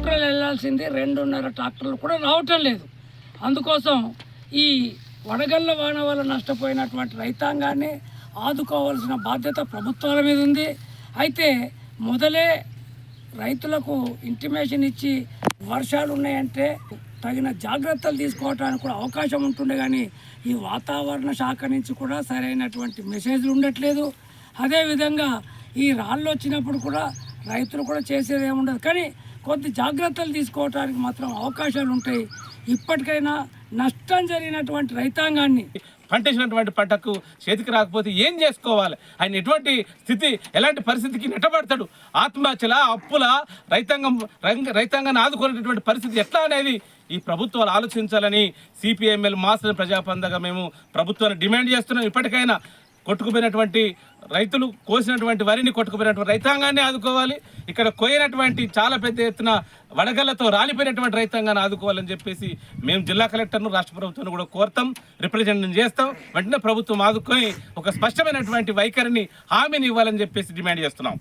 ట్రాక్టర్లు వెళ్ళాల్సింది 2.5 ట్రాక్టర్లు కూడా రావటం లేదు. అందుకోసం ఈ వడగళ్ల వాన వల్ల నష్టపోయినటువంటి రైతాంగాన్ని ఆదుకోవాల్సిన బాధ్యత ప్రభుత్వాల మీద ఉంది. అయితే మొదలే రైతులకు ఇంటిమేషన్ ఇచ్చి వర్షాలు ఉన్నాయంటే తగిన జాగ్రత్తలు తీసుకోవడానికి కూడా అవకాశం ఉంటుండే, కానీ ఈ వాతావరణ శాఖ నుంచి కూడా సరైనటువంటి మెసేజ్లు ఉండట్లేదు. అదేవిధంగా ఈ రాళ్ళు వచ్చినప్పుడు కూడా రైతులు కూడా చేసేది ఏముండదు, కానీ కొద్ది జాగ్రత్తలు తీసుకోవడానికి మాత్రం అవకాశాలు ఉంటాయి. ఇప్పటికైనా నష్టం జరిగినటువంటి రైతాంగాన్ని పంటేసినటువంటి పంటకు చేతికి రాకపోతే ఏం చేసుకోవాలి? ఆయన ఎటువంటి స్థితి, ఎలాంటి పరిస్థితికి నెట్టబడతాడు? ఆత్మహత్యల, అప్పుల, రైతాంగాన్ని ఆదుకునేటటువంటి పరిస్థితి ఎట్లా అనేది ఈ ప్రభుత్వాలు ఆలోచించాలని సిపిఎంఎల్ మాస్ ప్రజాపందగా మేము ప్రభుత్వాన్ని డిమాండ్ చేస్తున్నాం. ఇప్పటికైనా కొట్టుకుపోయినటువంటి రైతులు, కోసినటువంటి వరిని కొట్టుకుపోయినటువంటి రైతాంగాన్ని ఆదుకోవాలి. ఇక్కడ కోయినటువంటి చాలా పెద్ద ఎత్తున వడగళ్లతో రాలిపోయినటువంటి రైతాంగాన్ని ఆదుకోవాలని చెప్పేసి మేము జిల్లా కలెక్టర్ను, రాష్ట్ర ప్రభుత్వాన్ని కూడా కోరుతాం, రిప్రజెంటేషన్ చేస్తాం. వెంటనే ప్రభుత్వం ఆదుకొని ఒక స్పష్టమైనటువంటి వైఖరిని, హామీని ఇవ్వాలని చెప్పేసి డిమాండ్ చేస్తున్నాం.